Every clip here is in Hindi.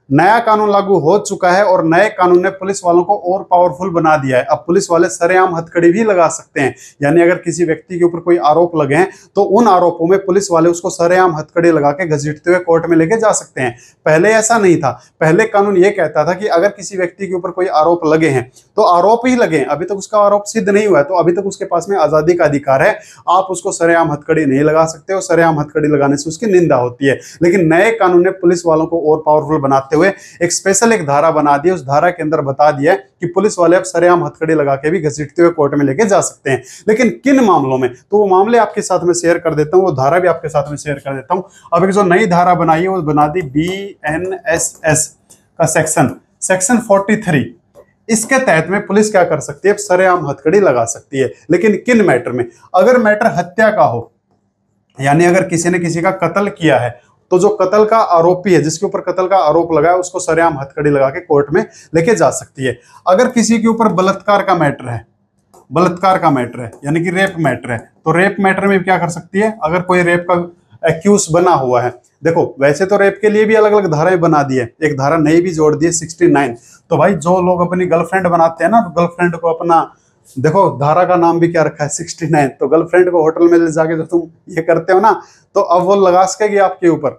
नया कानून लागू हो चुका है और नए कानून ने पुलिस वालों को और पावरफुल बना दिया है। अब पुलिस वाले सरेआम हथकड़ी भी लगा सकते हैं, यानी अगर किसी व्यक्ति के ऊपर कोई आरोप लगे हैं तो उन आरोपों में पुलिस वाले उसको सरेआम हथकड़ी लगा के घसीटते हुए कोर्ट में लेके जा सकते हैं। पहले ऐसा नहीं था। पहले कानून ये कहता था कि अगर किसी व्यक्ति के ऊपर कोई आरोप लगे हैं तो आरोप ही लगे, अभी तक उसका आरोप सिद्ध नहीं हुआ है तो अभी तक उसके पास में आजादी का अधिकार है, आप उसको सरेआम हथकड़ी नहीं लगा सकते और सरेआम हथकड़ी लगाने से उसकी निंदा होती है। लेकिन नए कानून ने पुलिस वालों को और पावरफुल बनाते हुए एक स्पेशल एक धारा बना दी, उस धारा के अंदर बता दिया कि पुलिस वाले अब सरेआम हथकड़ी लगा के भी घसीटते हुए कोर्ट में लेके जा सकते हैं। लेकिन किन मामलों में, तो वो मामले आपके साथ में शेयर कर देता हूं, वो धारा भी आपके साथ में शेयर कर देता हूं। अब एक जो नई धारा बनाई है वो बना दी BNSS का सेक्शन 43। इसके तहत में पुलिस क्या कर सकती है, सरेआम हथकड़ी लगा सकती है। लेकिन किन मैटर में, अगर मैटर हत्या का हो, यानी अगर किसी ने किसी का कत्ल किया है तो जो कत्ल का आरोपी है, जिसके ऊपर कत्ल का आरोप लगा है, उसको सरेआम हथकड़ी लगा के कोर्ट में लेके जा सकती है। अगर किसी के ऊपर बलात्कार का मैटर है, बलात्कार का मैटर है यानी कि रेप मैटर है, तो रेप मैटर में क्या कर सकती है, अगर कोई रेप का एक्यूज बना हुआ है, देखो वैसे तो रेप के लिए भी अलग अलग धाराएं बना दी है, एक धारा नई भी जोड़ दी है 69। तो भाई जो लोग अपनी गर्लफ्रेंड बनाते हैं ना, तो गर्लफ्रेंड को अपना, देखो धारा का नाम भी क्या रखा है 69, तो गर्लफ्रेंड को होटल में ले जाके जो तुम ये करते हो ना, तो अब वो लगा सकेगी आपके ऊपर,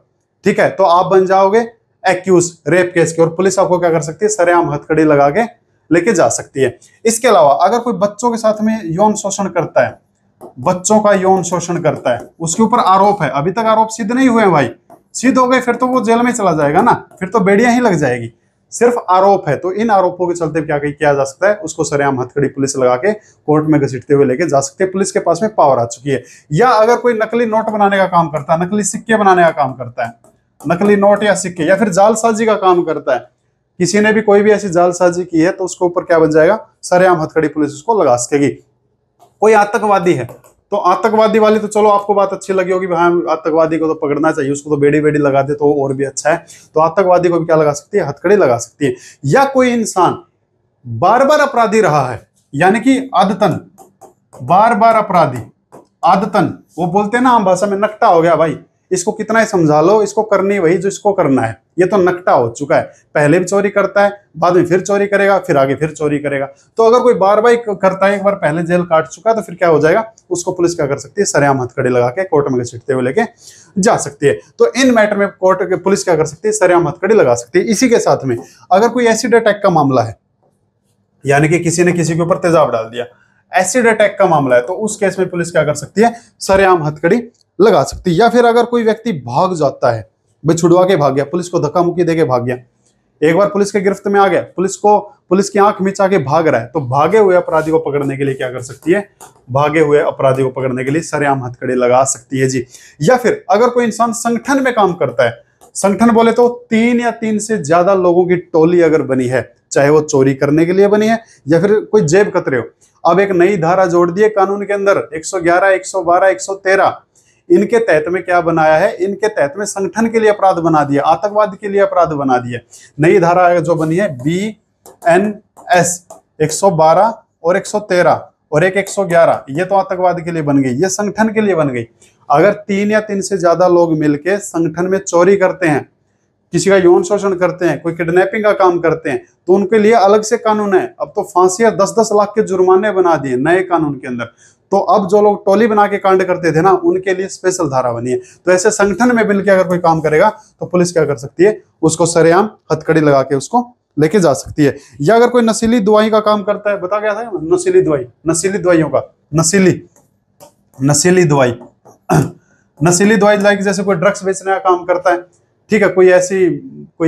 ठीक है, तो आप बन जाओगे एक्यूज रेप केस के, और पुलिस आपको क्या कर सकती है, सरेआम हथकड़ी लगा के लेके जा सकती है। इसके अलावा अगर कोई बच्चों के साथ में यौन शोषण करता है, बच्चों का यौन शोषण करता है, उसके ऊपर आरोप है, अभी तक आरोप सिद्ध नहीं हुए हैं भाई, सिद्ध हो गए फिर तो वो जेल में चला जाएगा ना, फिर तो बेड़ियां ही लग जाएगी। सिर्फ आरोप है, तो इन आरोपों के चलते क्या किया जा सकता है, उसको सरेआम हथकड़ी पुलिस लगा के कोर्ट में घसीटते हुए लेके जा सकते हैं। पुलिस के पास में पावर आ चुकी है। या अगर कोई नकली नोट बनाने का काम करता है, नकली सिक्के बनाने का काम करता है, नकली नोट या सिक्के, या फिर जालसाजी का काम करता है, किसी ने भी कोई भी ऐसी जालसाजी की है तो उसके ऊपर क्या बन जाएगा, सरेआम हथकड़ी पुलिस उसको लगा सकेगी। कोई आतंकवादी है तो आतंकवादी वाली तो चलो आपको बात अच्छी लगी होगी, हाँ आतंकवादी को तो पकड़ना चाहिए, उसको तो बेड़ी बेड़ी लगा दे तो और भी अच्छा है, तो आतंकवादी को भी क्या लगा सकती है, हथकड़ी लगा सकती है। या कोई इंसान बार बार अपराधी रहा है, यानी कि आदतन बार बार अपराधी, आदतन वो बोलते हैं ना आम भाषा में, नकटा हो गया भाई, इसको कितना ही समझा लो, इसको करनी वही जो इसको करना है, ये तो नकटा हो चुका है, पहले भी चोरी करता है, बाद में फिर चोरी करेगा, फिर आगे फिर चोरी करेगा। तो अगर कोई बार बार करता है, एक बार पहले जेल काट चुका है, तो फिर क्या हो जाएगा, उसको पुलिस क्या कर सकती है, सरेआम हथकड़ी लगा के कोर्ट में घसीटते हुए लेके जा सकती है। तो इन मैटर में कोर्ट पुलिस क्या कर सकती है, सरेआम हथकड़ी लगा सकती है। इसी के साथ में अगर कोई एसिड अटैक का मामला है, यानी कि किसी ने किसी के ऊपर तेजाब डाल दिया, एसिड अटैक का मामला है, तो उस केस में पुलिस क्या कर सकती है, सरेआम हथकड़ी लगा सकती है। या फिर अगर कोई व्यक्ति भाग जाता है, भाई छुड़वा के भाग गया, पुलिस को धक्का मुक्की देके भाग गया, एक बार पुलिस के गिरफ्त में आ गया, पुलिस की आंख मिचा के भाग रहा है, तो भागे हुए अपराधी को पकड़ने के लिए क्या कर सकती है, भागे हुए अपराधी को पकड़ने के लिए सरेआम हथकड़ी लगा सकती है जी। या फिर अगर कोई इंसान संगठन में काम करता है, संगठन बोले तो 3 या 3 से ज्यादा लोगों की टोली अगर बनी है, चाहे वो चोरी करने के लिए बनी है या फिर कोई जेब कतरे हो, अब एक नई धारा जोड़ दी है कानून के अंदर 111, 112, 113, इनके तहत में क्या बनाया है, इनके तहत में संगठन के लिए अपराध बना दिया, आतंकवाद के लिए अपराध बना दिया। नई धारा जो बनी है BNS 112 और 113 और एक 111, ये तो आतंकवाद के लिए बन गई, ये संगठन के लिए बन गई। अगर 3 या 3 से ज्यादा लोग मिलके संगठन में चोरी करते हैं, किसी का यौन शोषण करते हैं, कोई किडनैपिंग का काम करते हैं, तो उनके लिए अलग से कानून है। अब तो फांसी या 10-10 लाख के जुर्माने बना दिए नए कानून के अंदर। तो अब जो लोग टोली बना के कांड करते थे ना, उनके लिए स्पेशल धारा बनी है। तो ऐसे संगठन में मिलकर अगर कोई काम करेगा तो पुलिस क्या कर सकती है, उसको सरेआम हथकड़ी लगा के उसको लेके जा सकती है। या अगर कोई नशीली दवाई का काम करता है, बता गया था नशीली दवाई, नशीली दवाइयों का, नशीली दवाई नशीली दवाई लाइक जैसे कोई ड्रग्स बेचने का काम करता है, ठीक है, कोई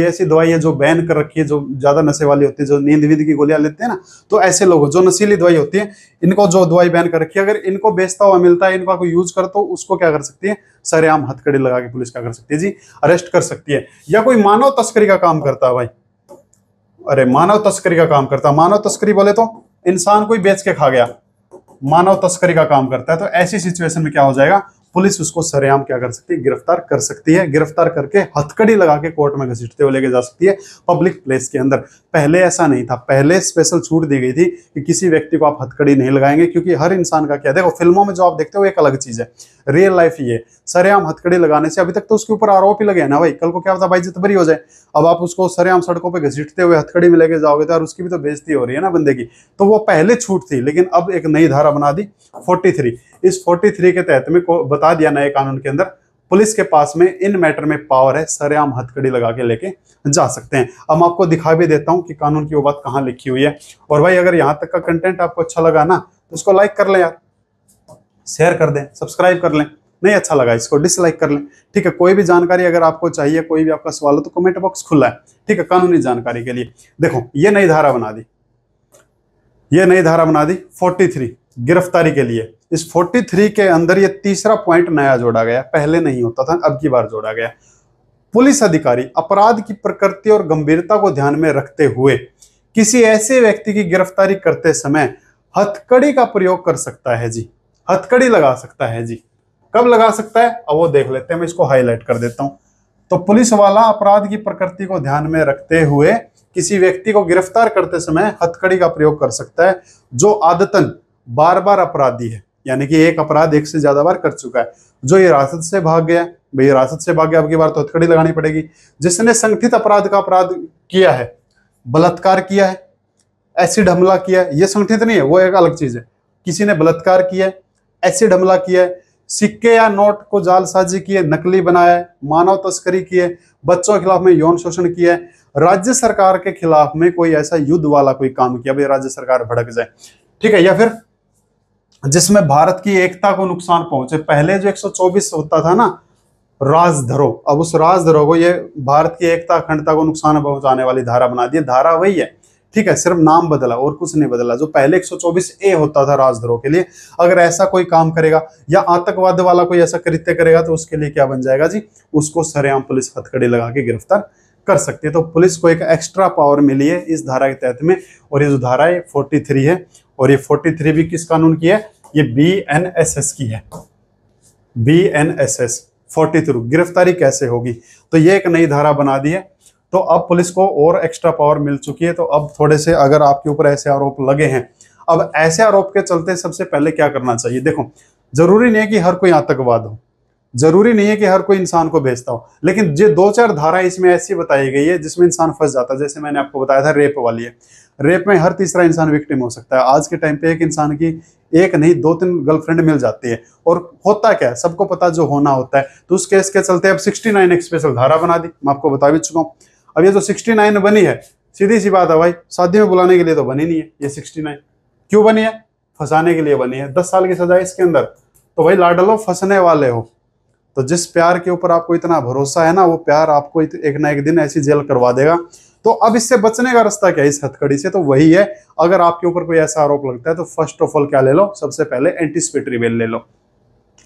ऐसी दवाई है जो बैन कर रखी है, जो ज्यादा नशे वाली होती है, जो नींद वींद की गोलियां लेते हैं ना, तो ऐसे लोग जो नशीली दवाई होती है, इनको जो दवाई बैन कर रखी है, अगर इनको बेचता हुआ मिलता है, इनका कोई यूज कर, तो उसको क्या कर सकती है, सरेआम हथकड़ी लगा के पुलिस क्या कर सकती है जी, अरेस्ट कर सकती है। या कोई मानव तस्करी का काम करता है भाई, अरे मानव तस्करी का काम करता है, मानव तस्करी बोले तो इंसान कोई बेच के खा गया, मानव तस्करी का काम करता है, तो ऐसी सिचुएशन में क्या हो जाएगा, पुलिस उसको सरेआम क्या कर सकती है, गिरफ्तार कर सकती है, गिरफ्तार करके हथकड़ी लगा के कोर्ट में घसीटते हुए लेके जा सकती है पब्लिक प्लेस के अंदर। पहले ऐसा नहीं था, पहले स्पेशल छूट दी गई थी कि किसी व्यक्ति को आप हथकड़ी नहीं लगाएंगे, क्योंकि हर इंसान का क्या, देखो फिल्मों में जो आप देखते हो एक अलग चीज है, रियल लाइफ ये सरेआम हथकड़ी लगाने से, अभी तक तो उसके ऊपर आरोप ही लगे हैं ना भाई, कल को क्या पता भाई जित बरी हो जाए। अब आप उसको सरेआम सड़कों पे घसीटते हुए हथकड़ी में लेके जाओगे तो यार उसकी भी तो बेइज्जती हो रही है ना बंदे की। तो वो पहले छूट थी, लेकिन अब एक नई धारा बना दी 43। इस 43 के तहत में बता दिया नए कानून के अंदर पुलिस के पास में इन मैटर में पावर है, सरेआम हथकड़ी लगा के लेके जा सकते हैं। अब मैं आपको दिखा भी देता हूं कि कानून की वो बात कहां लिखी हुई है। और भाई अगर यहां तक का कंटेंट आपको अच्छा लगा ना तो उसको लाइक कर लें यार, शेयर कर दें, सब्सक्राइब कर लें। नहीं अच्छा लगा इसको डिसलाइक कर लें, ठीक है। कोई भी जानकारी अगर आपको चाहिए, कोई भी आपका सवाल हो तो कमेंट बॉक्स खुला है, ठीक है, कानूनी जानकारी के लिए। देखो ये नई धारा बना दी, ये नई धारा बना दी 43 गिरफ्तारी के लिए। इस 43 के अंदर ये तीसरा पॉइंट नया जोड़ा गया, पहले नहीं होता था, अब की बार जोड़ा गया। पुलिस अधिकारी अपराध की प्रकृति और गंभीरता को ध्यान में रखते हुए किसी ऐसे व्यक्ति की गिरफ्तारी करते समय हथकड़ी का प्रयोग कर सकता है जी, हथकड़ी लगा सकता है जी। कब लगा सकता है अब वो देख लेते हैं, मैं इसको हाईलाइट कर देता हूं। तो पुलिस वाला अपराध की प्रकृति को ध्यान में रखते हुए किसी व्यक्ति को गिरफ्तार करते समय हथकड़ी का प्रयोग कर सकता है जो आदतन बार बार अपराधी है, यानी कि एक अपराध एक से ज्यादा बार कर चुका है। जो हिरासत से भाग गया, भाई हिरासत से भाग गया, अब की बार तो हथकड़ी लगानी पड़ेगी। जिसने संगठित अपराध का अपराध किया है, बलात्कार किया है, एसिड हमला किया है, ये संगठित नहीं है, वो एक अलग चीज है। किसी ने बलात्कार किया है, एसिड हमला किया है, सिक्के या नोट को जालसाजी की है, नकली बनाया है, मानव तस्करी की है, बच्चों के खिलाफ में यौन शोषण किया है, राज्य सरकार के खिलाफ में कोई ऐसा युद्ध वाला कोई काम किया, भाई राज्य सरकार भड़क जाए, ठीक है, या फिर जिसमें भारत की एकता को नुकसान पहुंचे। पहले जो 124 होता था ना राजधरोह, अब उस राजधरोह को ये भारत की एकता अखंडता को नुकसान पहुंचाने वाली धारा बना दी। धारा वही है, ठीक है, सिर्फ नाम बदला और कुछ नहीं बदला। जो पहले 124A होता था राजधरोह के लिए, अगर ऐसा कोई काम करेगा या आतंकवाद वाला कोई ऐसा कृत्य करेगा तो उसके लिए क्या बन जाएगा जी, उसको सरेआम पुलिस हथकड़ी लगा के गिरफ्तार कर सकती है। तो पुलिस को एक एक्स्ट्रा पावर मिली है इस धारा के तहत में। और ये जो धारा है 43 है, और ये 43 भी किस कानून की है, ये BNSS की है। BNSS 43 गिरफ्तारी कैसे होगी, तो ये एक नई धारा बना दी है। तो अब पुलिस को और एक्स्ट्रा पावर मिल चुकी है। तो अब थोड़े से अगर आपके ऊपर ऐसे आरोप लगे हैं, अब ऐसे आरोप के चलते सबसे पहले क्या करना चाहिए। देखो जरूरी नहीं है कि हर कोई आतंकवाद हो, जरूरी नहीं है कि हर कोई इंसान को भेजता हो, लेकिन जो 2-4 धाराएं इसमें ऐसी बताई गई है जिसमें इंसान फंस जाता है। जैसे मैंने आपको बताया था रेप वाली है, रेप में हर तीसरा इंसान विक्टिम हो सकता है। आज के टाइम पे एक इंसान की एक नहीं 2-3 गर्लफ्रेंड मिल जाती है, और होता क्या है सबको पता जो होना होता है। तो उस केस के चलते अब 69 एक स्पेशल धारा बना दी, मैं आपको बता भी चुका हूँ। अब ये जो 69 बनी है, सीधी सी बात है भाई, शादी में बुलाने के लिए तो बनी नहीं है ये 69। क्यों बनी है, फंसाने के लिए बनी है। 10 साल की सजा है इसके अंदर। तो भाई लाडलो फंसने वाले हो, तो जिस प्यार के ऊपर आपको इतना भरोसा है ना, वो प्यार आपको एक ना एक दिन ऐसी जेल करवा देगा। तो अब इससे बचने का रास्ता क्या है इस हथकड़ी से, तो वही है, अगर आपके ऊपर कोई ऐसा आरोप लगता है तो फर्स्ट ऑफ ऑल क्या ले लो, सबसे पहले एंटीसिपेटरी बेल ले लो।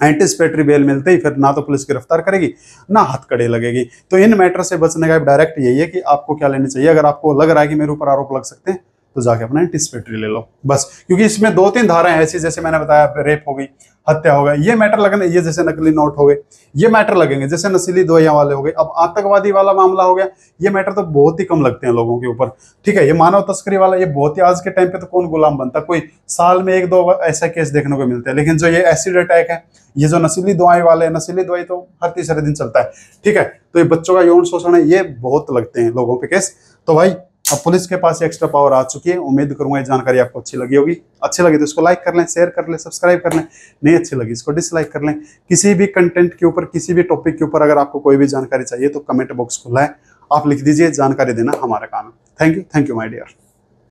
एंटीसिपेटरी बेल मिलते ही फिर ना तो पुलिस गिरफ्तार करेगी ना हथकड़ी लगेगी। तो इन मैटर से बचने का डायरेक्ट यही है कि आपको क्या लेनी चाहिए। अगर आपको लग रहा है कि मेरे ऊपर आरोप लग सकते हैं तो जाके अपना एंटीसिपेटरी ले लो बस। क्योंकि इसमें 2-3 धाराएं ऐसी, जैसे मैंने बताया रेप हो गई, हत्या हो गया, ये मैटर लगने, ये जैसे नकली नोट हो गए ये मैटर लगेंगे, जैसे नशीली दवाइयां वाले हो गए। अब आतंकवादी वाला मामला हो गया, ये मैटर तो बहुत ही कम लगते हैं लोगों के ऊपर, ठीक है। ये मानव तस्करी वाला, ये बहुत ही, आज के टाइम पे तो कौन गुलाम बनता, कोई साल में 1-2 ऐसा केस देखने को मिलते हैं। लेकिन जो ये एसिड अटैक है, ये जो नशीली दवाएं वाले, नशीली दवाई तो हर तीसरे दिन चलता है, ठीक है। तो ये बच्चों का यौन शोषण है, ये बहुत लगते हैं लोगों पे केस। तो भाई अब पुलिस के पास एक्स्ट्रा पावर आ चुकी है। उम्मीद करूंगा ये जानकारी आपको अच्छी लगी होगी। अच्छी लगी तो इसको लाइक कर लें, शेयर कर लें, सब्सक्राइब कर लें। नहीं अच्छी लगी इसको डिसलाइक कर लें। किसी भी कंटेंट के ऊपर, किसी भी टॉपिक के ऊपर अगर आपको कोई भी जानकारी चाहिए तो कमेंट बॉक्स खुला है, आप लिख दीजिए, जानकारी देना हमारा काम है। Thank you my dear.